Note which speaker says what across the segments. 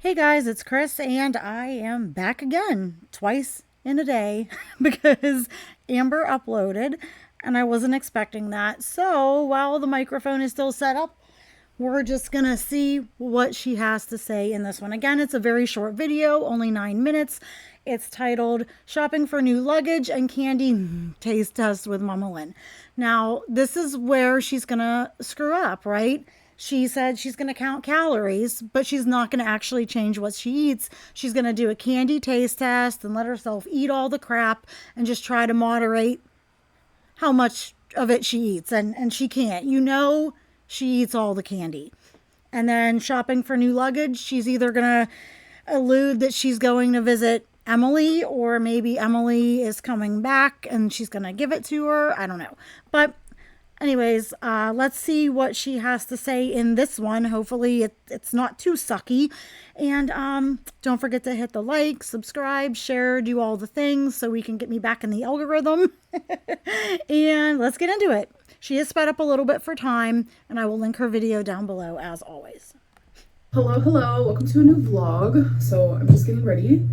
Speaker 1: Hey guys, it's Chris, and I am back again, twice in a day, because Amber uploaded, and I wasn't expecting that. So while the microphone is still set up, we're just gonna see what she has to say in this one. Again, it's a very short video, only 9 minutes. It's titled Shopping for New Luggage and Candy Taste Test with Mama Lynn. Now, this is where she's gonna screw up, right? She said she's going to count calories, but she's not going to actually change what she eats. She's going to do a candy taste test and let herself eat all the crap and just try to moderate how much of it she eats. And she can't. You know, she eats all the candy. And then shopping for new luggage, she's either going to allude that she's going to visit Emily, or maybe Emily is coming back and she's going to give it to her. I don't know. But anyways, let's see what she has to say in this one. Hopefully it's not too sucky. And don't forget to hit the like, subscribe, share, do all the things so we can get me back in the algorithm. And let's get into it. She is sped up a little bit for time, and I will link her video down below as always.
Speaker 2: Hello, welcome to a new vlog. So I'm just getting ready.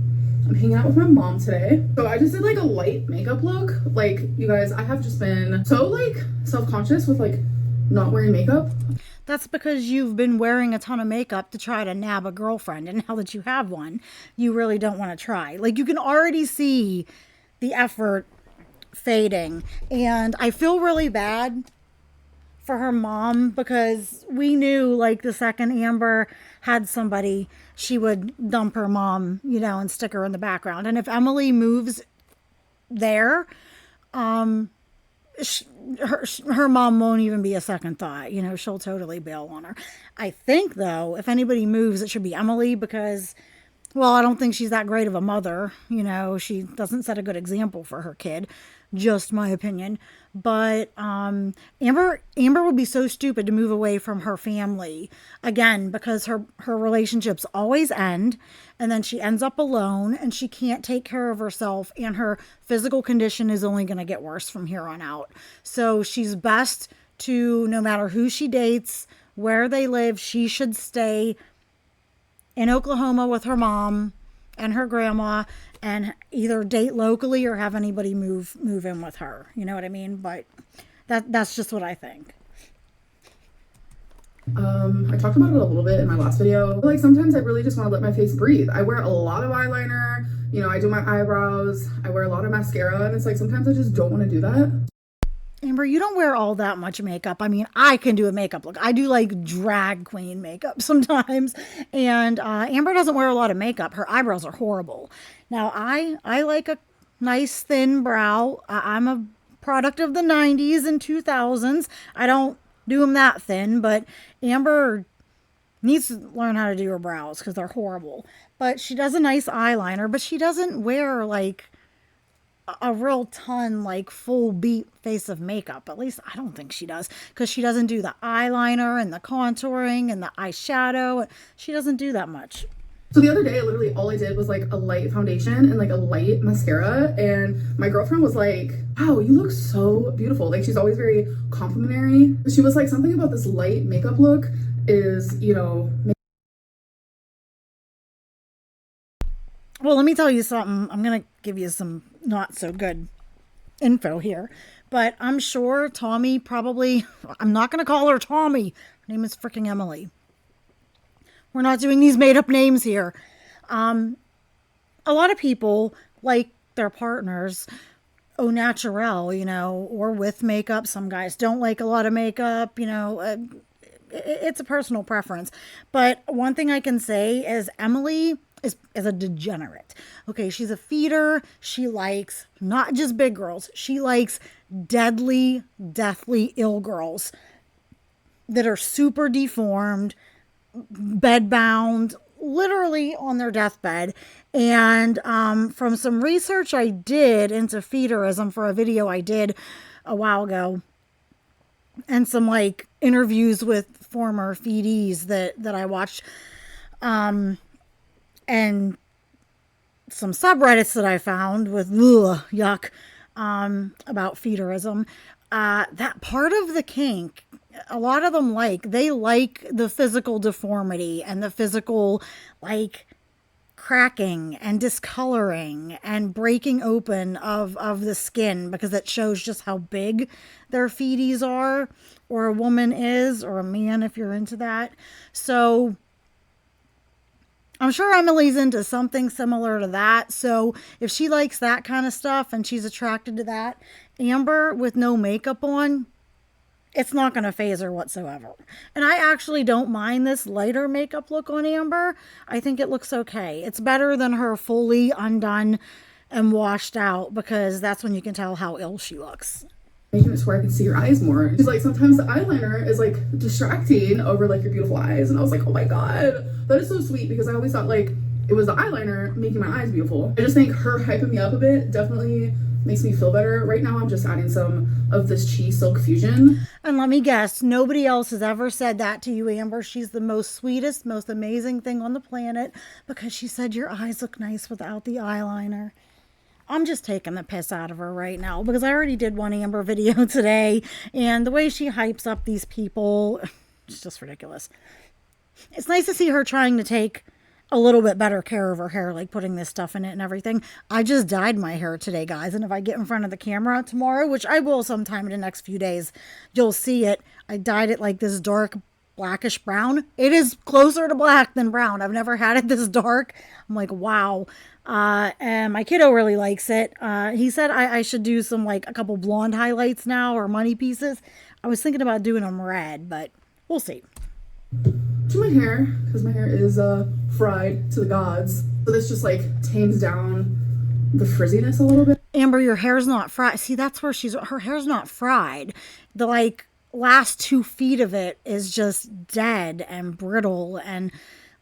Speaker 2: I'm hanging out with my mom today. So I just did like a light makeup look. Like, you guys, I have just been so like self-conscious with like not wearing makeup.
Speaker 1: That's because you've been wearing a ton of makeup to try to nab a girlfriend, and now that you have one, you really don't want to try. Like, you can already see the effort fading, and I feel really bad for her mom, because we knew like the second Amber had somebody, she would dump her mom, and stick her in the background. And if Emily moves there, her mom won't even be a second thought. She'll totally bail on her. I think though, if anybody moves, it should be Emily, because, well, I don't think she's that great of a mother. She doesn't set a good example for her kid. Just my opinion. But Amber would be so stupid to move away from her family again, because her relationships always end, and then she ends up alone, and she can't take care of herself, and her physical condition is only going to get worse from here on out. So she's best to, no matter who she dates, where they live, she should stay in Oklahoma with her mom and her grandma, and either date locally or have anybody move in with her. You know what I mean? But that's just what I think.
Speaker 2: I talked about it a little bit in my last video. Like, sometimes I really just want to let my face breathe. I wear a lot of eyeliner, I do my eyebrows, I wear a lot of mascara, and it's like sometimes I just don't want to do that.
Speaker 1: Amber, you don't wear all that much makeup. I mean, I can do a makeup look. I do like drag queen makeup sometimes. And Amber doesn't wear a lot of makeup. Her eyebrows are horrible. Now, I like a nice thin brow. I'm a product of the 90s and 2000s. I don't do them that thin, but Amber needs to learn how to do her brows because they're horrible. But she does a nice eyeliner, but she doesn't wear like a real ton, like full beat face of makeup. At least I don't think she does, because she doesn't do the eyeliner and the contouring and the eyeshadow. She doesn't do that much.
Speaker 2: So the other day, literally all I did was like a light foundation and like a light mascara, and my girlfriend was like, wow, you look so beautiful. Like, she's always very complimentary. She was like, something about this light makeup look is,
Speaker 1: Well, let me tell you something. I'm going to give you some not so good info here. But I'm sure Tommy probably, I'm not going to call her Tommy. Her name is freaking Emily. We're not doing these made up names here. A lot of people like their partners au naturel, or with makeup. Some guys don't like a lot of makeup, it's a personal preference. But one thing I can say is Emily is a degenerate. Okay, she's a feeder. She likes not just big girls. She likes deadly, deathly ill girls that are super deformed, bedbound, literally on their deathbed. And from some research I did into feederism for a video I did a while ago, and some like interviews with former feedees that I watched, and some subreddits that I found with yuck about feederism, that part of the kink a lot of them they like the physical deformity and the physical, like, cracking and discoloring and breaking open of the skin, because it shows just how big their feeties are, or a woman is, or a man if you're into that. So I'm sure Emily's into something similar to that. So if she likes that kind of stuff and she's attracted to that, Amber with no makeup on, it's not going to phase her whatsoever. And I actually don't mind this lighter makeup look on Amber. I think it looks okay. It's better than her fully undone and washed out, because that's when you can tell how ill she looks.
Speaker 2: Making it to where I can see your eyes more. She's like, sometimes the eyeliner is like distracting over like your beautiful eyes. And I was like, oh my God, that is so sweet, because I always thought like it was the eyeliner making my eyes beautiful. I just think her hyping me up a bit definitely makes me feel better. Right now I'm just adding some of this Cheese Silk Fusion.
Speaker 1: And let me guess, nobody else has ever said that to you, Amber. She's the most sweetest, most amazing thing on the planet, because she said your eyes look nice without the eyeliner. I'm just taking the piss out of her right now, because I already did one Amber video today, and the way she hypes up these people, it's just ridiculous. It's nice to see her trying to take a little bit better care of her hair, like putting this stuff in it and everything. I just dyed my hair today, guys, and if I get in front of the camera tomorrow, which I will sometime in the next few days, you'll see it. I dyed it like this dark blackish brown. It is closer to black than brown. I've never had it this dark. I'm like, wow. And my kiddo really likes it. He said I should do some, like, a couple blonde highlights now, or money pieces. I was thinking about doing them red, but we'll see.
Speaker 2: To my hair, because my hair is fried to the gods. So this just like tames down the frizziness a little bit.
Speaker 1: Amber, your hair's not fried. See, that's where her hair's not fried. The like last 2 feet of it is just dead and brittle and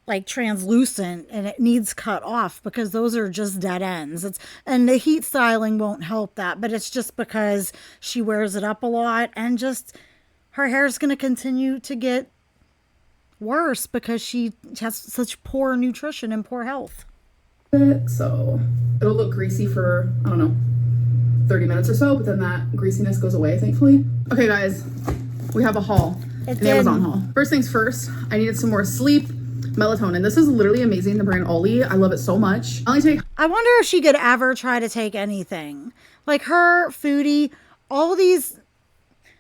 Speaker 1: like translucent, and it needs cut off, because those are just dead ends. And the heat styling won't help that, but it's just because she wears it up a lot, and just her hair's going to continue to get worse because she has such poor nutrition and poor health.
Speaker 2: So it'll look greasy for, I don't know, 30 minutes or so, but then that greasiness goes away, thankfully. Okay, guys, we have a haul. An Amazon haul. First things first, I needed some more sleep melatonin. This is literally amazing, the brand Ollie. I love it so much.
Speaker 1: I wonder if she could ever try to take anything. Like her, Foodie, all these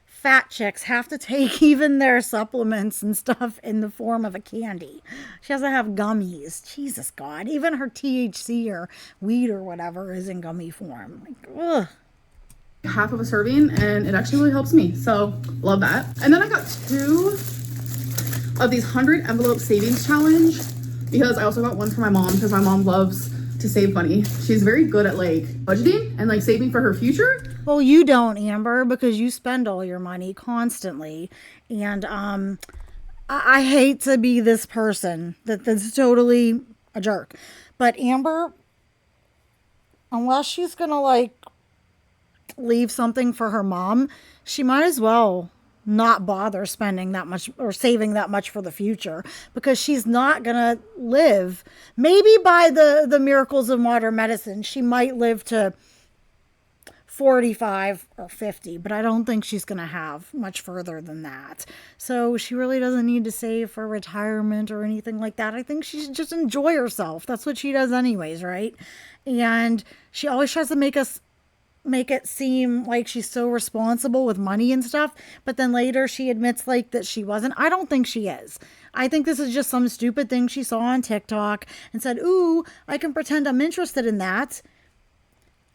Speaker 1: fat chicks have to take even their supplements and stuff in the form of a candy. She has to have gummies. Jesus God. Even her THC or weed or whatever is in gummy form. Like, ugh.
Speaker 2: Half of a serving, and it actually really helps me. So love that. And then I got 2 of these 100 envelope savings challenge, because I also got one for my mom, because my mom loves to save money. She's very good at like budgeting and like saving for her future.
Speaker 1: Well, you don't, Amber, because you spend all your money constantly. And I hate to be this person that's totally a jerk. But Amber, unless she's going to like leave something for her mom, she might as well not bother spending that much or saving that much for the future, because she's not gonna live. Maybe by the miracles of modern medicine, she might live to 45 or 50, but I don't think she's gonna have much further than that. So she really doesn't need to save for retirement or anything like that. I think she should just enjoy herself. That's what she does anyways, right? And she always tries to make it seem like she's so responsible with money and stuff, but then later she admits like that she wasn't. I don't think she is. I think this is just some stupid thing she saw on TikTok and said, ooh, I can pretend I'm interested in that,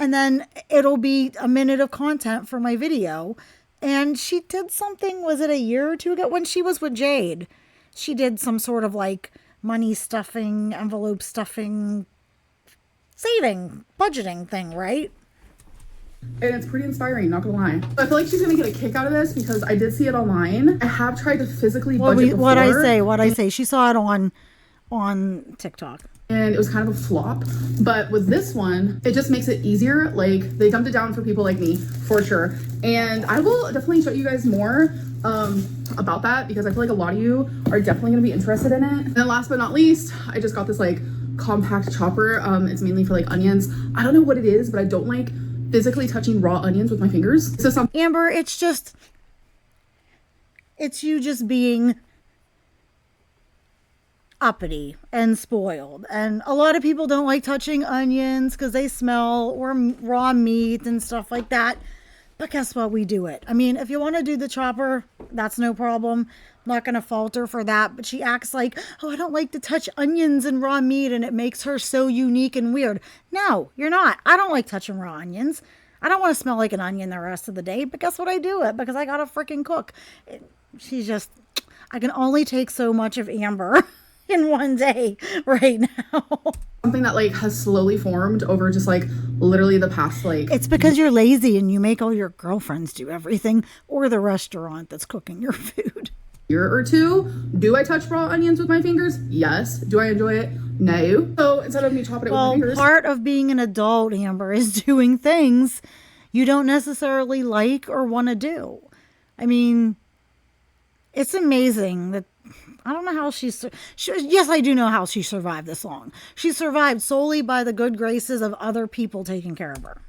Speaker 1: and then it'll be a minute of content for my video. And she did something, was it a year or two ago when she was with Jade? She did some sort of like money stuffing, envelope stuffing, saving, budgeting thing, right?
Speaker 2: And it's pretty inspiring, not gonna lie. I feel like she's gonna get a kick out of this, because I did see it online. I have tried to physically budget before.
Speaker 1: What'd I say? She saw it on TikTok.
Speaker 2: And it was kind of a flop. But with this one, it just makes it easier. Like, they dumbed it down for people like me, for sure. And I will definitely show you guys more about that, because I feel like a lot of you are definitely gonna be interested in it. And then last but not least, I just got this like compact chopper. It's mainly for like onions. I don't know what it is, but I don't like physically touching raw onions with my fingers. So
Speaker 1: Amber, it's It's you just being uppity and spoiled. And a lot of people don't like touching onions because they smell, or raw meat and stuff like that. But guess what? We do it. I mean, if you want to do the chopper, that's no problem. I'm not going to fault her for that. But she acts like, oh, I don't like to touch onions and raw meat, and it makes her so unique and weird. No, you're not. I don't like touching raw onions. I don't want to smell like an onion the rest of the day. But guess what? I do it because I got to freaking cook. She's just, I can only take so much of Amber in one day right now.
Speaker 2: Something that like has slowly formed over just like literally the past like.
Speaker 1: It's because you're lazy and you make all your girlfriends do everything, or the restaurant that's cooking your food.
Speaker 2: Year or two. Do I touch raw onions with my fingers? Yes. Do I enjoy it? No. So instead of me chopping it with my fingers.
Speaker 1: Part of being an adult, Amber, is doing things you don't necessarily like or want to do. I mean, it's amazing that, I don't know how yes, I do know how she survived this long. She survived solely by the good graces of other people taking care of her.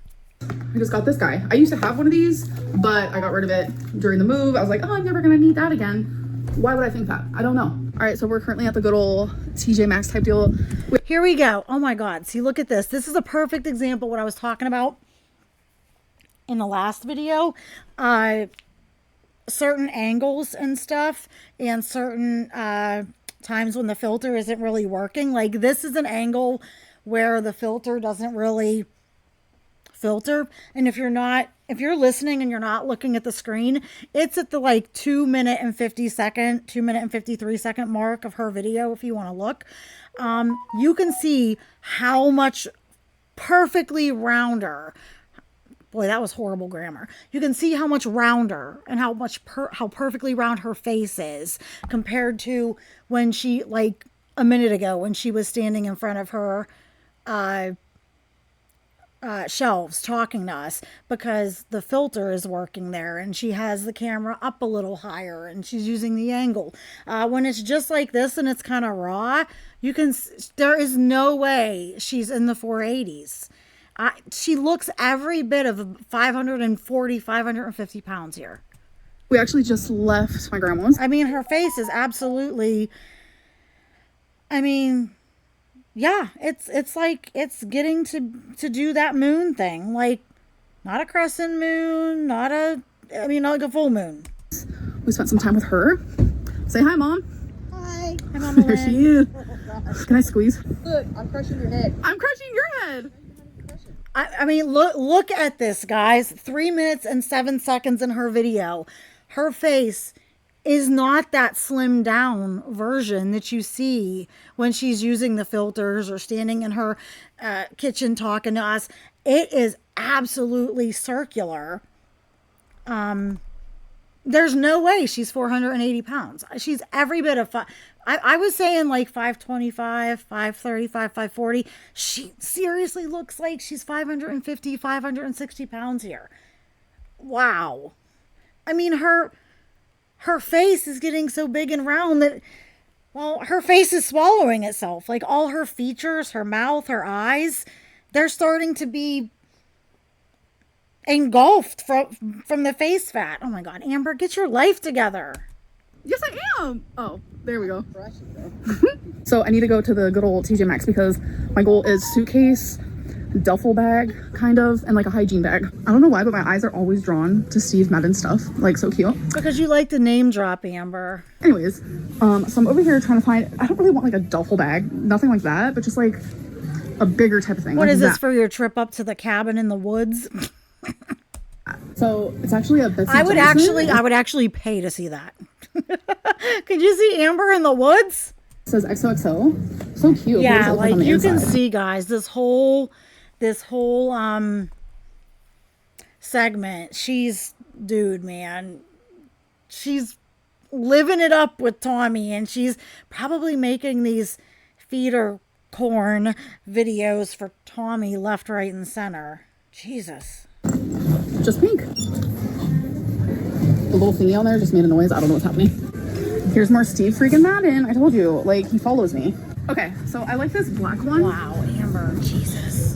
Speaker 2: I just got this guy. I used to have one of these, but I got rid of it during the move. I was like, oh, I'm never gonna need that again. Why would I think that? I don't know. All right, so we're currently at the good old TJ Maxx type deal.
Speaker 1: Here we go. Oh my God. See, look at this. This is a perfect example of what I was talking about in the last video. Certain angles and stuff, and certain times when the filter isn't really working. Like this is an angle where the filter doesn't really filter, and if you're listening and you're not looking at the screen, it's at the like 2 minute and 53 second mark of her video. If you want to look, you can see how much perfectly rounder. Boy, that was horrible grammar. You can see how much rounder and how perfectly round her face is compared to when she, like a minute ago, when she was standing in front of her shelves talking to us, because the filter is working there and she has the camera up a little higher and she's using the angle. When it's just like this and it's kind of raw, there is no way she's in the 480s. She looks every bit of 550 pounds here.
Speaker 2: We actually just left my grandma's.
Speaker 1: I mean, her face is absolutely, yeah, it's like, it's getting to do that moon thing. Like, not a crescent moon, not like a full moon.
Speaker 2: We spent some time with her. Say hi, Mom.
Speaker 1: Hi. Hi, Mama.
Speaker 2: There she is. Can I squeeze?
Speaker 3: Look, I'm crushing your head.
Speaker 2: I'm crushing your head.
Speaker 1: I mean, look at this, guys. 3 minutes and 7 seconds in her video. Her face is not that slimmed down version that you see when she's using the filters or standing in her kitchen talking to us. It is absolutely circular. There's no way she's 480 pounds. She's every bit of I was saying like 525, 535, 540. She seriously looks like she's 550, 560 pounds here. Wow. I mean, her face is getting so big and round that, well, her face is swallowing itself. Like all her features, her mouth, her eyes, they're starting to be engulfed from the face fat. Oh my God, Amber, get your life together.
Speaker 2: Yes, I am. Oh, there we go. So I need to go to the good old TJ Maxx because my goal is suitcase, duffel bag, kind of, and like a hygiene bag. I don't know why, but my eyes are always drawn to Steve Madden stuff. Like, so cute.
Speaker 1: Because you like to name drop, Amber.
Speaker 2: Anyways, so I'm over here trying to find, I don't really want like a duffel bag, nothing like that, but just like a bigger type of thing.
Speaker 1: What
Speaker 2: like
Speaker 1: is this
Speaker 2: that.
Speaker 1: for your trip up to the cabin in the woods?
Speaker 2: So it's actually a Betsy
Speaker 1: I would
Speaker 2: Johnson.
Speaker 1: actually pay to see that. Could you see Amber in the woods?
Speaker 2: It says XOXO. So cute.
Speaker 1: Yeah,
Speaker 2: What does it look
Speaker 1: like
Speaker 2: on the
Speaker 1: you can
Speaker 2: inside?
Speaker 1: see, guys, this whole segment. Dude, man, she's living it up with Tommy, and she's probably making these feeder corn videos for Tommy left, right, and center. Jesus.
Speaker 2: Just pink. The little thingy on there just made a noise. I don't know what's happening. Here's more Steve freaking Madden. I told you, like, he follows me. Okay, so I like this black one.
Speaker 1: Wow, Amber, Jesus.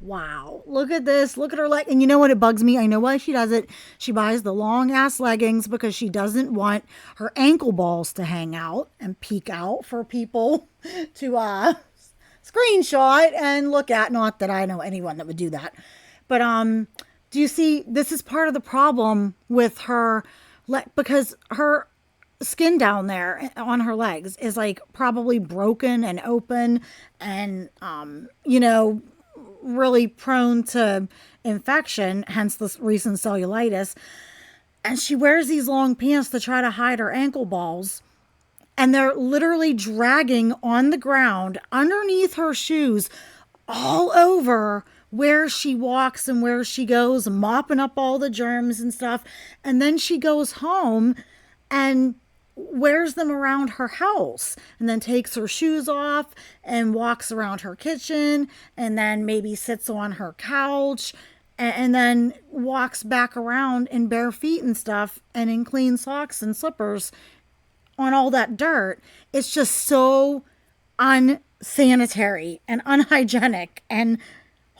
Speaker 1: wow, look at this. Look at her leg. And you know what? It bugs me. I know why she does it. She buys the long ass leggings because she doesn't want her ankle balls to hang out and peek out for people to screenshot and look at. Not that I know anyone that would do that. But do you see, this is part of the problem with her, because her skin down there on her legs is like probably broken and open and really prone to infection, hence this recent cellulitis. And she wears these long pants to try to hide her ankle balls, and they're literally dragging on the ground underneath her shoes all over where she walks and where she goes, mopping up all the germs and stuff. And then she goes home and wears them around her house, and then takes her shoes off and walks around her kitchen, and then maybe sits on her couch, and then walks back around in bare feet and stuff and in clean socks and slippers on all that dirt. It's just so unsanitary and unhygienic and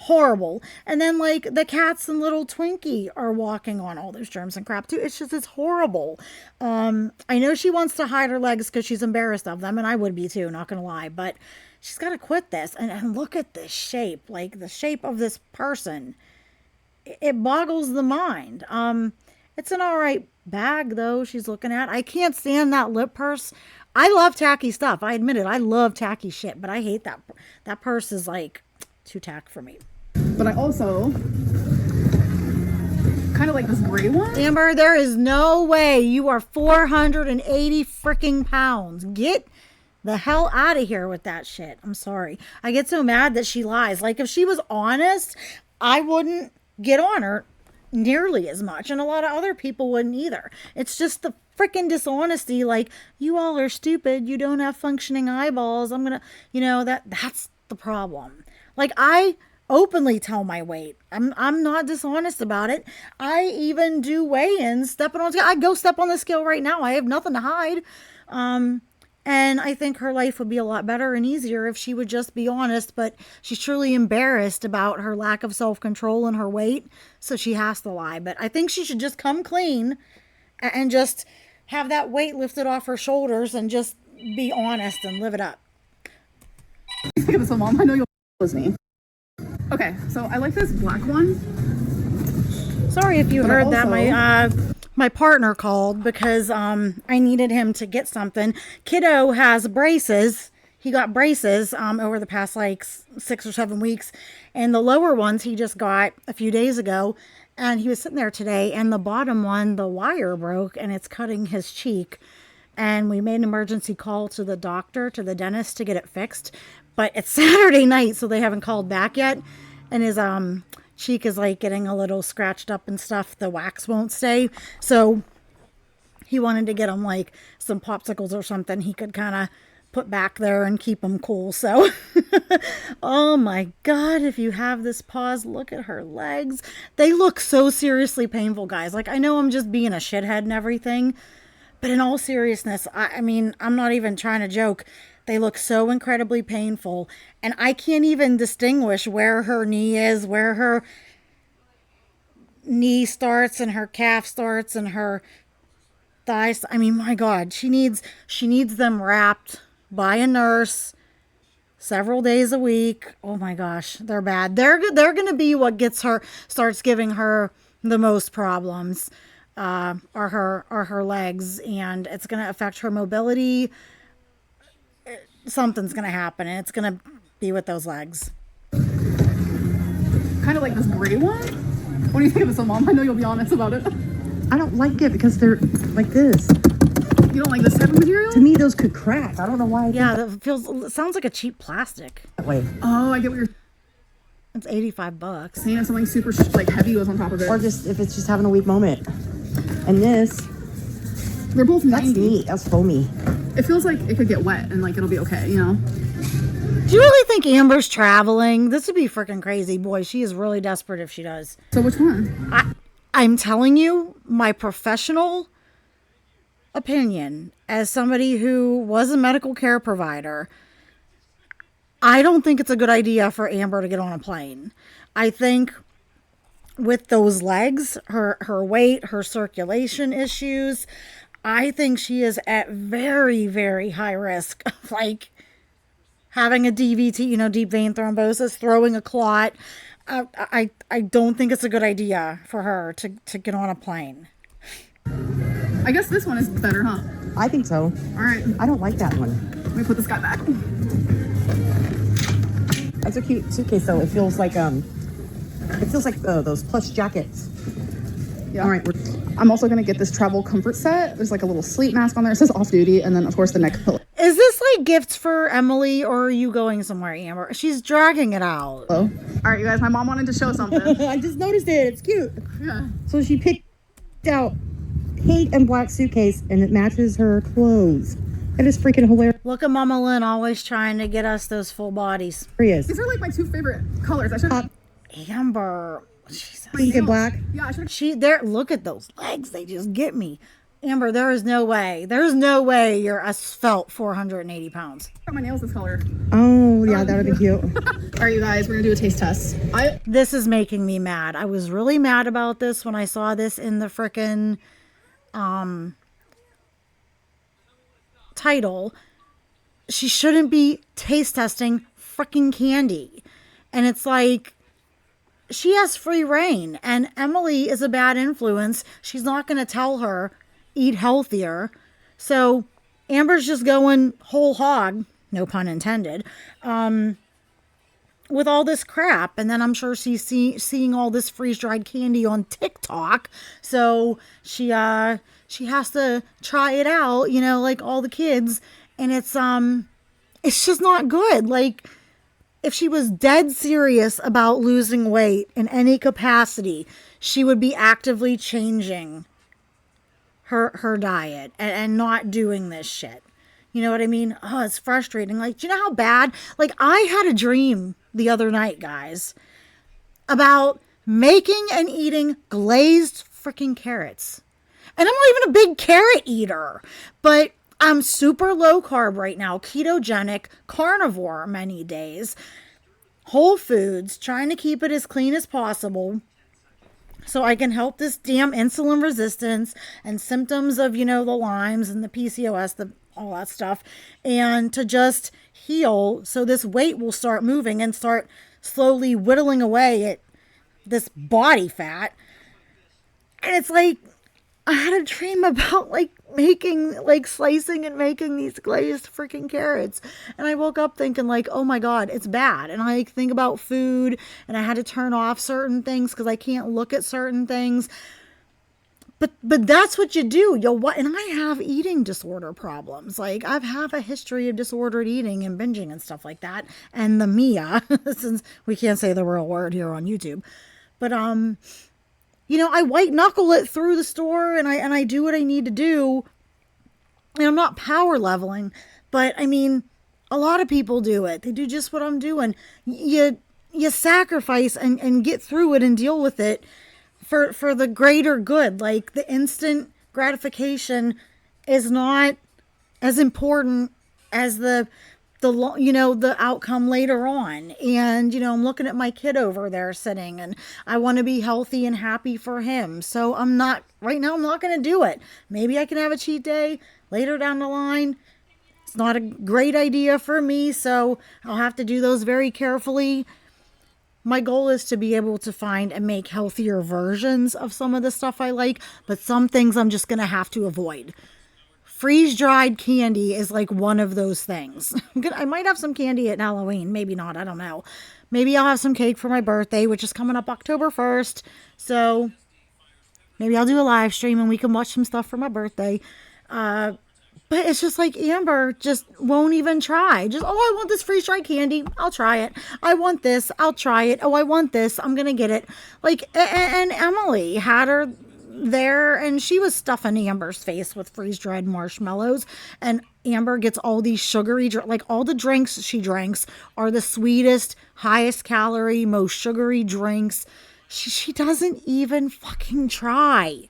Speaker 1: horrible. And then like the cats and little Twinkie are walking on all those germs and crap too. It's horrible. I know she wants to hide her legs because she's embarrassed of them, and I would be too, not gonna lie, but she's got to quit this. And look at this shape, like the shape of this person. It boggles the mind. It's an all right bag though she's looking at. I can't stand that lip purse. I love tacky stuff. I admit it. I love tacky shit, but I hate that purse is like too tack for me.
Speaker 2: But I also kind of like this gray one.
Speaker 1: Amber, there is no way you are 480 freaking pounds. Get the hell out of here with that shit. I'm sorry. I get so mad that she lies. Like if she was honest, I wouldn't get on her nearly as much, and a lot of other people wouldn't either. It's just the freaking dishonesty. Like, you all are stupid. You don't have functioning eyeballs. I'm gonna, that's the problem. Like, I openly tell my weight. I'm not dishonest about it. I even do weigh-ins, stepping on scale. I go step on the scale right now. I have nothing to hide. And I think her life would be a lot better and easier if she would just be honest, but she's truly embarrassed about her lack of self-control and her weight, so she has to lie. But I think she should just come clean and just have that weight lifted off her shoulders and just be honest and live it up.
Speaker 2: Give us a mom. I know you'll with me. Okay, so I like this black one.
Speaker 1: Sorry if you heard that my partner called because I needed him to get something. Kiddo has braces. He got braces over the past like 6 or 7 weeks, and the lower ones he just got a few days ago. And he was sitting there today, and the bottom one, the wire broke, and it's cutting his cheek. And we made an emergency call to the doctor, to the dentist, to get it fixed. But it's Saturday night, so they haven't called back yet. And his cheek is like getting a little scratched up and stuff. The wax won't stay. So he wanted to get him like some popsicles or something he could kind of put back there and keep him cool. So, oh my God, if you have this pause, look at her legs. They look so seriously painful, guys. Like, I know I'm just being a shithead and everything, but in all seriousness, I mean, I'm not even trying to joke. They look so incredibly painful, and I can't even distinguish where her knee is, where her knee starts and her calf starts and her thighs. I mean, my God, she needs them wrapped by a nurse several days a week. Oh my gosh, they're bad. They're going to be what starts giving her the most problems. Are her legs, and it's going to affect her mobility. Something's going to happen, and it's going to be with those legs.
Speaker 2: Kind of like this gray one. What do you think of this, Mom? I know you'll be honest about it.
Speaker 3: I don't like it because they're like this.
Speaker 2: You don't like this type of material?
Speaker 3: To me, those could crack. I don't know why.
Speaker 1: It sounds like a cheap plastic.
Speaker 3: That way.
Speaker 2: Oh, I get what you're
Speaker 1: It's $85.
Speaker 2: saying. Something super like heavy was on top of it.
Speaker 3: Or just if it's just having a weak moment. And this,
Speaker 2: they're both 90.
Speaker 3: that's neat. That's foamy.
Speaker 2: It feels like it could get wet and like it'll be okay, you know?
Speaker 1: Do you really think Amber's traveling? This would be freaking crazy. Boy, she is really desperate if she does.
Speaker 2: So which one?
Speaker 1: I'm telling you, my professional opinion as somebody who was a medical care provider, I don't think it's a good idea for Amber to get on a plane. I think with those legs, her weight, her circulation issues, I think she is at very, very high risk of like having a DVT, deep vein thrombosis, throwing a clot. I don't think it's a good idea for her to get on a plane.
Speaker 2: I guess this one is better, huh?
Speaker 3: I think so.
Speaker 2: All right,
Speaker 3: I don't like that one.
Speaker 2: let me put this guy back.
Speaker 3: That's a cute suitcase though. It feels like those plush jackets.
Speaker 2: Yeah.
Speaker 3: All right,
Speaker 2: I'm also gonna get this travel comfort set. There's like a little sleep mask on there. It says off duty, and then of course the neck pillow.
Speaker 1: Is this like gifts for Emily, or are you going somewhere, Amber? She's dragging it out.
Speaker 2: All right, you guys. My mom wanted to show something.
Speaker 3: I just noticed it. It's cute.
Speaker 2: Yeah.
Speaker 3: So she picked out pink and black suitcase, and it matches her clothes. It is freaking hilarious.
Speaker 1: Look at Mama Lynn always trying to get us those full bodies.
Speaker 2: These are like my two favorite colors. I should.
Speaker 1: Amber, she's
Speaker 3: Pink and black.
Speaker 2: Yeah, I should.
Speaker 1: she there. Look at those legs; they just get me. Amber, there is no way. There's no way you're a svelte 480 pounds.
Speaker 2: Got my nails this color.
Speaker 3: Oh yeah, that would be cute.
Speaker 2: All right, you guys. We're gonna do a taste test.
Speaker 1: This is making me mad. I was really mad about this when I saw this in the frickin' title. She shouldn't be taste testing frickin' candy. And it's like, she has free reign, and Emily is a bad influence. She's not going to tell her, eat healthier. So Amber's just going whole hog, no pun intended, with all this crap. And then I'm sure she's seeing all this freeze-dried candy on TikTok. So she has to try it out, like all the kids. And it's just not good. Like, if she was dead serious about losing weight in any capacity, she would be actively changing her diet and not doing this shit. You know what I mean? Oh, it's frustrating. Like, do you know how bad? Like, I had a dream the other night, guys, about making and eating glazed freaking carrots. And I'm not even a big carrot eater, but I'm super low carb right now, ketogenic, carnivore many days, whole foods, trying to keep it as clean as possible so I can help this damn insulin resistance and symptoms of, the Lyme's and the PCOS, all that stuff, and to just heal so this weight will start moving and start slowly whittling away at this body fat. And it's like, I had a dream about slicing and making these glazed freaking carrots. And I woke up thinking like, oh my God, it's bad. And I think about food, and I had to turn off certain things because I can't look at certain things. But that's what you do. And I have eating disorder problems. Like, I have a history of disordered eating and binging and stuff like that. And the Mia, since we can't say the real word here on YouTube. But, I white knuckle it through the store, and I do what I need to do. And I'm not power leveling, but I mean, a lot of people do it. They do just what I'm doing. You sacrifice and get through it and deal with it for the greater good. Like, the instant gratification is not as important as the outcome later on. And, I'm looking at my kid over there sitting, and I want to be healthy and happy for him. So right now I'm not going to do it. Maybe I can have a cheat day later down the line. It's not a great idea for me, so I'll have to do those very carefully. My goal is to be able to find and make healthier versions of some of the stuff I like, but some things I'm just going to have to avoid. Freeze-dried candy is like one of those things. I might have some candy at Halloween. Maybe not. I don't know. Maybe I'll have some cake for my birthday, which is coming up October 1st. So maybe I'll do a live stream and we can watch some stuff for my birthday. But it's just like Amber just won't even try. Just, I want this freeze-dried candy. I'll try it. I want this. I'll try it. I want this. I'm going to get it. Like, and Emily had her there, and she was stuffing Amber's face with freeze-dried marshmallows, and Amber gets all these sugary, like all the drinks she drinks are the sweetest, highest calorie, most sugary drinks. She doesn't even fucking try.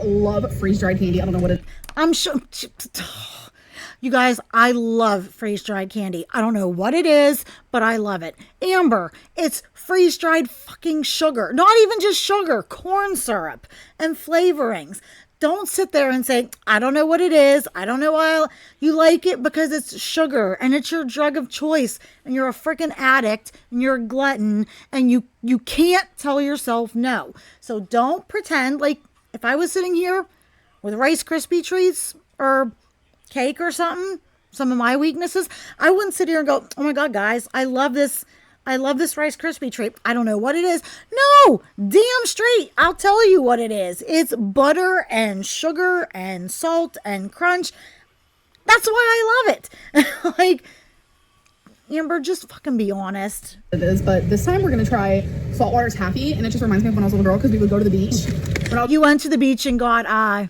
Speaker 2: Love freeze-dried candy. I don't know what it.
Speaker 1: I'm sure. You guys, I love freeze-dried candy. I don't know what it is, but I love it. Amber, it's freeze-dried fucking sugar. Not even just sugar, corn syrup and flavorings. Don't sit there and say, I don't know what it is. I don't know why you like it, because it's sugar and it's your drug of choice and you're a freaking addict and you're a glutton and you can't tell yourself no. So don't pretend like if I was sitting here with Rice Krispie treats or cake or something, some of my weaknesses, I wouldn't sit here and go, oh my God, guys, I love this Rice Krispie treat. I don't know what it is. No, damn straight. I'll tell you what it is. It's butter and sugar and salt and crunch. That's why I love it. Like, Amber, just fucking be honest.
Speaker 2: It is, but this time we're going to try saltwater taffy, and it just reminds me of when I was a little girl, because we would go to the beach.
Speaker 1: You went to the beach and got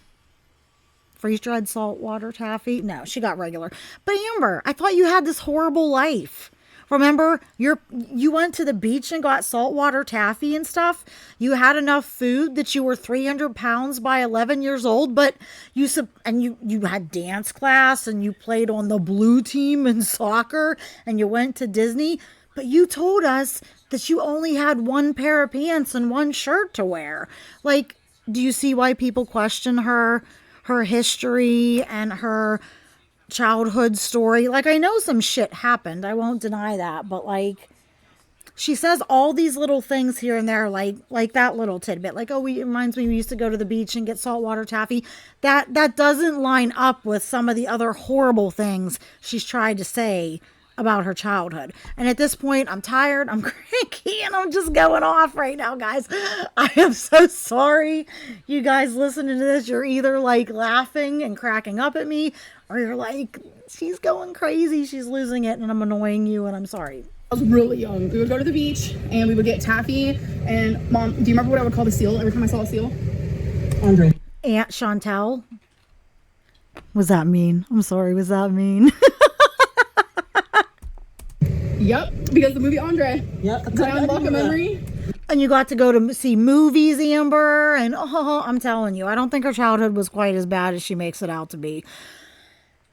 Speaker 1: freeze-dried saltwater taffy? No, she got regular. But Amber, I thought you had this horrible life. Remember, you went to the beach and got saltwater taffy and stuff. You had enough food that you were 300 pounds by 11 years old, but you had dance class and you played on the blue team in soccer and you went to Disney. But you told us that you only had one pair of pants and one shirt to wear. Like, do you see why people question her history and her childhood story? Like, I know some shit happened, I won't deny that, but like, she says all these little things here and there, like that little tidbit, like, oh, it reminds me we used to go to the beach and get saltwater taffy. That doesn't line up with some of the other horrible things she's tried to say about her childhood. And at this point, I'm tired, I'm cranky, and I'm just going off right now, guys. I am so sorry. You guys listening to this, you're either like laughing and cracking up at me, or you're like, she's going crazy, she's losing it, and I'm annoying you, and I'm sorry.
Speaker 2: I was really young. We would go to the beach and we would get taffy. And Mom, do you remember what I would call the seal every time I saw a seal?
Speaker 3: Andre.
Speaker 1: Aunt Chantel. Was that mean? I'm sorry, was that mean?
Speaker 2: Yep, because the movie Andre.
Speaker 3: Yep.
Speaker 2: Did I unlock a memory?
Speaker 1: And you got to go to see movies, Amber, and I'm telling you, I don't think her childhood was quite as bad as she makes it out to be.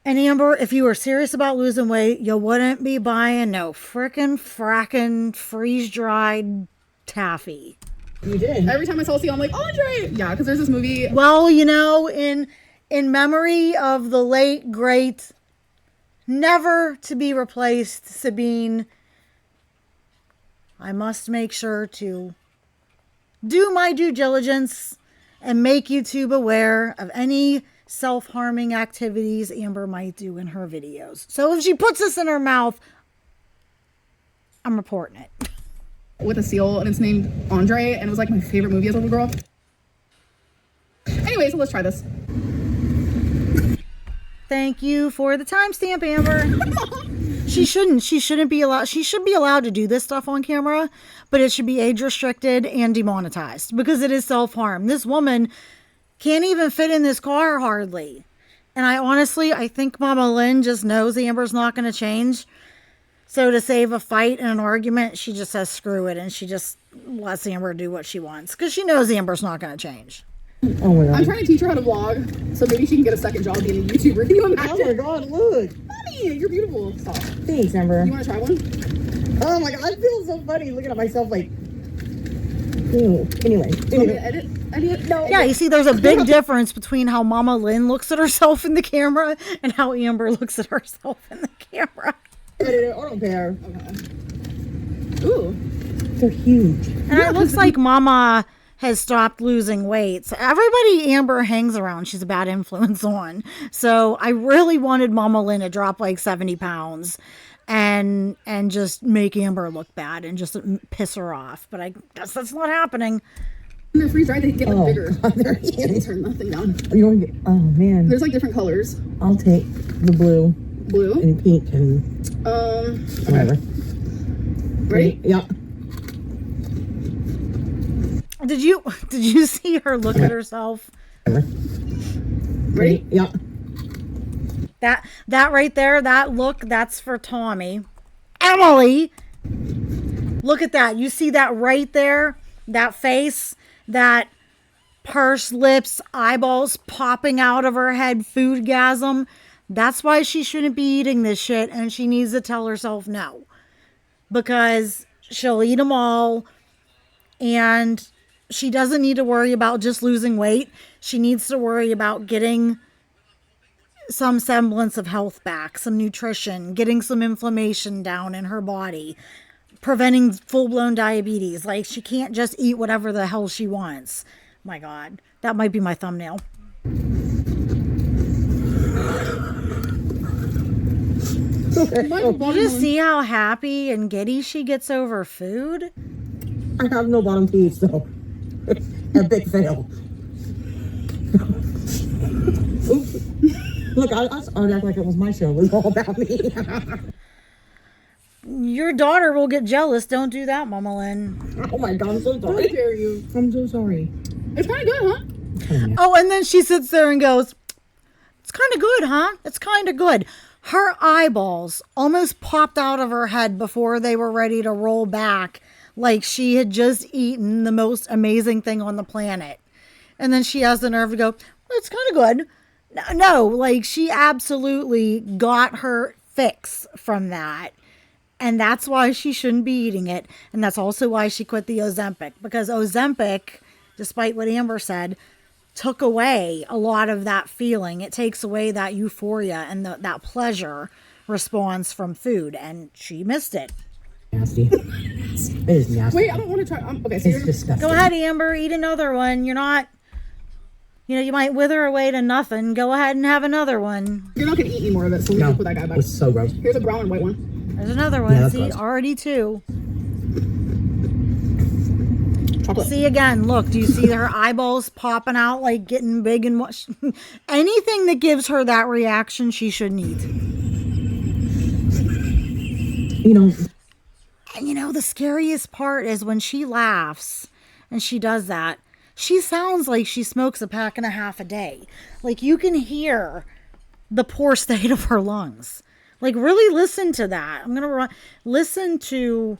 Speaker 1: And Amber, if you were serious about losing weight, you wouldn't be buying no frackin' freeze-dried taffy.
Speaker 3: You did.
Speaker 2: Every time I saw a seal, I'm like, Andre! Yeah, because there's this movie.
Speaker 1: Well, you know, in memory of the late, great, never to be replaced Sabine, I must make sure to do my due diligence and make YouTube aware of any self-harming activities Amber might do in her videos. So if she puts this in her mouth, I'm reporting it.
Speaker 2: With a seal, and it's named Andre, and it was like my favorite movie as a little girl. Anyway, so let's try this.
Speaker 1: Thank you for the timestamp, Amber. She shouldn't be allowed. She should be allowed to do this stuff on camera, but it should be age restricted and demonetized because it is self-harm. This woman can't even fit in this car hardly. And I think Mama Lynn just knows Amber's not going to change. So to save a fight and an argument, she just says screw it, and she just lets Amber do what she wants because she knows Amber's not going to change.
Speaker 3: Oh my God.
Speaker 2: I'm trying to teach her how to vlog, so maybe she can get a second job being a YouTuber. Can you imagine?
Speaker 3: Oh my God, look.
Speaker 2: Honey, you're beautiful. Stop.
Speaker 3: Thanks, Amber.
Speaker 2: You want to try one?
Speaker 3: Oh my God, I feel so funny looking at myself like, ew. Anyway.
Speaker 2: Want me to edit? No.
Speaker 1: Yeah, you see, there's a big difference between how Mama Lynn looks at herself in the camera and how Amber looks at herself in the camera.
Speaker 3: Edit it, I don't care.
Speaker 2: Okay. Ooh.
Speaker 3: They're huge.
Speaker 1: And it looks like Mama has stopped losing weight. So everybody Amber hangs around, she's a bad influence on. So I really wanted Mama Lynn to drop like 70 pounds and just make Amber look bad and just piss her off. But I guess that's not happening.
Speaker 2: When they're freeze dried, they get like bigger.
Speaker 3: God, they're
Speaker 2: They
Speaker 3: huge.
Speaker 2: turn nothing down.
Speaker 3: You want to get, oh man.
Speaker 2: There's like different colors.
Speaker 3: I'll take the blue
Speaker 2: Blue.
Speaker 3: and pink and whatever.
Speaker 2: Ready?
Speaker 3: Yeah.
Speaker 1: Did you see her look at herself?
Speaker 2: Ready?
Speaker 3: Yeah.
Speaker 1: That right there, that look, that's for Tommy. Emily, look at that. You see that right there? That face, that pursed lips, eyeballs popping out of her head, foodgasm. That's why she shouldn't be eating this shit, and she needs to tell herself no. Because she'll eat them all, and she doesn't need to worry about just losing weight. She needs to worry about getting some semblance of health back, some nutrition, getting some inflammation down in her body, preventing full-blown diabetes. Like, she can't just eat whatever the hell she wants. My God, that might be my thumbnail. You just see how happy and giddy she gets over food?
Speaker 3: I have no bottom teeth, so a big fail. Oops. Look, I started acting like it was my show. It was all about me.
Speaker 1: Your daughter will get jealous. Don't do that, Mama Lynn.
Speaker 3: Oh my God, I'm so sorry.
Speaker 2: How dare you?
Speaker 3: I'm so sorry.
Speaker 2: It's kind of good, huh?
Speaker 1: Oh, and then she sits there and goes, it's kind of good, huh? It's kind of good. Her eyeballs almost popped out of her head before they were ready to roll back, like she had just eaten the most amazing thing on the planet. And then she has the nerve to go, well, it's kind of good. No, like she absolutely got her fix from that. And that's why she shouldn't be eating it. And that's also why she quit the Ozempic. Because Ozempic, despite what Amber said, took away a lot of that feeling. It takes away that euphoria and that pleasure response from food. And she missed it.
Speaker 3: Nasty. It is nasty.
Speaker 2: Wait, I don't want to try. Okay, so
Speaker 3: It's disgusting.
Speaker 1: Go ahead, Amber. Eat another one. You're not, you might wither away to nothing. Go ahead and have another one.
Speaker 2: you're not going to eat any more of it, so we
Speaker 3: No,
Speaker 2: can put that guy back.
Speaker 3: it's so gross.
Speaker 2: Here's a brown and white one.
Speaker 1: There's another one.
Speaker 3: Yeah, that's
Speaker 1: See,
Speaker 3: gross.
Speaker 1: already two.
Speaker 2: Chocolate.
Speaker 1: See again, look, do you see her eyeballs popping out, like getting big and what? Anything that gives her that reaction, she shouldn't eat.
Speaker 3: You know,
Speaker 1: And the scariest part is when she laughs and she does that, she sounds like she smokes a pack and a half a day. Like you can hear the poor state of her lungs. Like really listen to that. I'm going to listen to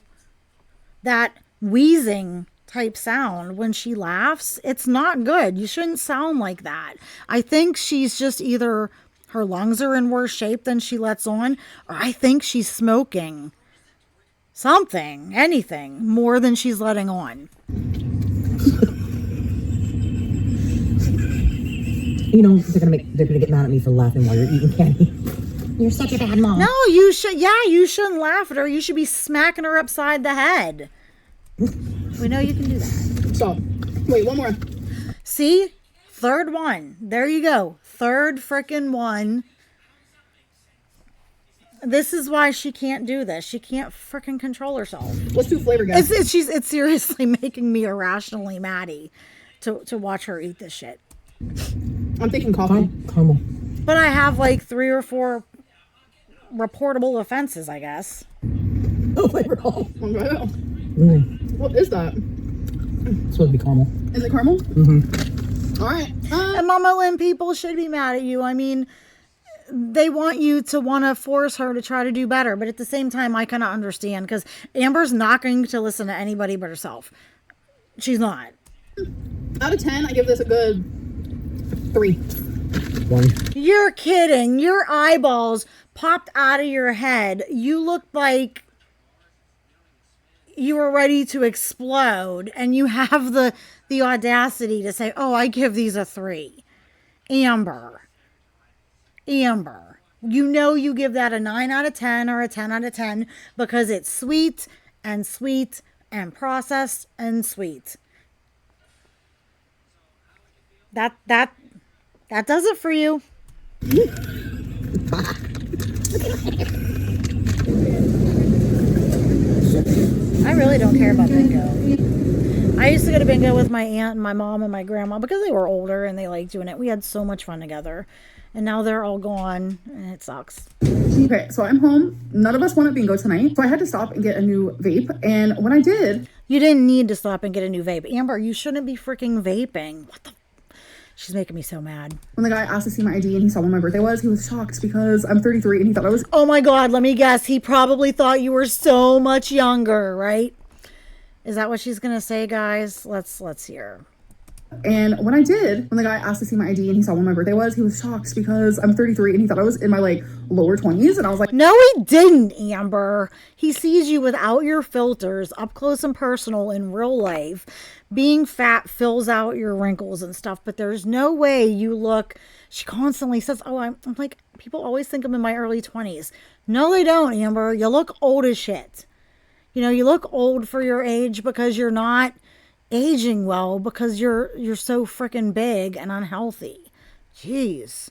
Speaker 1: that wheezing type sound when she laughs. It's not good. You shouldn't sound like that. I think she's just either her lungs are in worse shape than she lets on, or I think she's smoking something, anything, more than she's letting on.
Speaker 3: they're gonna get mad at me for laughing while you're eating candy. You're such a bad mom.
Speaker 1: No, you shouldn't laugh at her. You should be smacking her upside the head. We know you can do that.
Speaker 2: Stop. Wait, one more.
Speaker 1: See? Third one. There you go. Third frickin' one. This is why she can't do this. She can't frickin' control herself.
Speaker 2: Let's do flavor, guys.
Speaker 1: It's seriously making me irrationally maddie to watch her eat this shit.
Speaker 2: I'm thinking coffee.
Speaker 3: Caramel.
Speaker 1: But I have like 3 or 4 reportable offenses, I guess.
Speaker 3: Oh, flavor. Oh.
Speaker 2: What is that?
Speaker 3: It's supposed to be caramel.
Speaker 2: Is it caramel?
Speaker 3: Mm-hmm.
Speaker 2: All right.
Speaker 1: And Mama Lynn, people should be mad at you. I mean, they want you to want to force her to try to do better. But at the same time, I kind of understand because Amber's not going to listen to anybody but herself. She's not.
Speaker 2: Out of 10, I give this a good 3.
Speaker 3: 1.
Speaker 1: You're kidding. Your eyeballs popped out of your head. You looked like you were ready to explode. And you have the audacity to say, oh, I give these a 3. Amber, you give that a 9 out of 10 or a 10 out of 10 because it's sweet and processed and sweet. That does it for you. I really don't care about bingo. I used to go to bingo with my aunt and my mom and my grandma because they were older and they liked doing it. We had so much fun together. And now they're all gone and it sucks.
Speaker 2: Okay, so I'm home. None of us went to bingo tonight. So I had to stop and get a new vape. And when I did...
Speaker 1: You didn't need to stop and get a new vape. Amber, you shouldn't be freaking vaping. What the... She's making me so mad.
Speaker 2: When the guy asked to see my ID and he saw when my birthday was, he was shocked because I'm 33 and he thought I was...
Speaker 1: Oh my God, let me guess. He probably thought you were so much younger, right? Is that what she's going to say, guys? Let's hear.
Speaker 2: And when I did, when the guy asked to see my ID and he saw when my birthday was, he was shocked because I'm 33 and he thought I was in my like lower 20s. And I was like,
Speaker 1: No, he didn't, Amber. He sees you without your filters, up close and personal in real life. Being fat fills out your wrinkles and stuff, but there's no way you look. She constantly says, oh, I'm like, people always think I'm in my early 20s. No, they don't, Amber. You look old as shit. You know, you look old for your age because you're not aging well, because you're so freaking big and unhealthy. Jeez.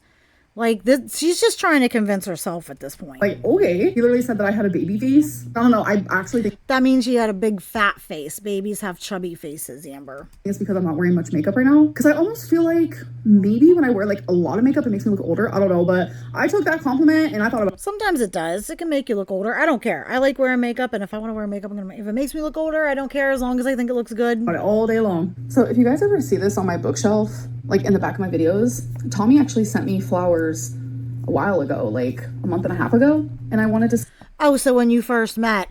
Speaker 1: Like, this, she's just trying to convince herself at this point.
Speaker 2: like, okay. He literally said that I had a baby face. I don't know. I actually think
Speaker 1: That means she had a big fat face. Babies have chubby faces, Amber.
Speaker 2: it's because I'm not wearing much makeup right now. Because I almost feel like maybe when I wear like a lot of makeup, it makes me look older. I don't know. But I took that compliment and I thought about
Speaker 1: Sometimes it does. It can make you look older. I don't care. I like wearing makeup, and if I want to wear makeup, if it makes me look older, I don't care, as long as I think it looks good.
Speaker 2: it all day long. So if you guys ever see this on my bookshelf, like in the back of my videos, Tommy actually sent me flowers a while ago, like a month and a half ago. And I wanted to
Speaker 1: Oh, so when you first met.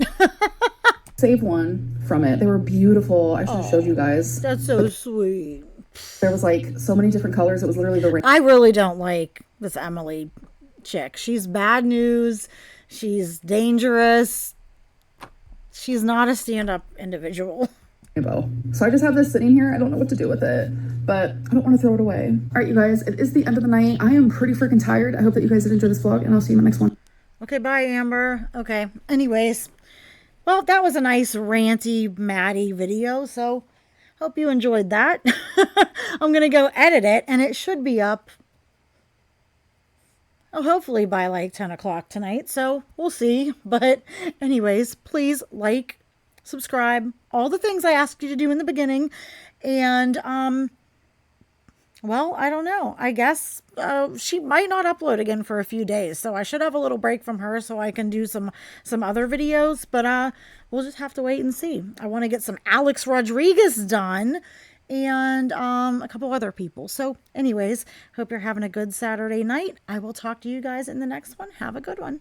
Speaker 2: save one from it. They were beautiful. I should have showed you guys.
Speaker 1: That's so sweet.
Speaker 2: There was like so many different colors. It was literally the
Speaker 1: I really don't like this Emily chick. She's bad news. She's dangerous. She's not a stand-up individual.
Speaker 2: rainbow. So I just have this sitting here. I don't know what to do with it, but I don't want to throw it away. All right, you guys, it is the end of the night. I am pretty freaking tired. I hope that you guys did enjoy this vlog, and I'll see you in the next one.
Speaker 1: Okay, bye, Amber. Okay, anyways. Well, that was a nice ranty, Maddie video, so hope you enjoyed that. I'm going to go edit it, and it should be up, hopefully by like 10 o'clock tonight, so we'll see. But anyways, please like, subscribe, all the things I asked you to do in the beginning. And, well, I don't know. I guess she might not upload again for a few days, so I should have a little break from her so I can do some other videos. But we'll just have to wait and see. I want to get some Alex Rodriguez done, and a couple other people. So anyways, hope you're having a good Saturday night. I will talk to you guys in the next one. Have a good one.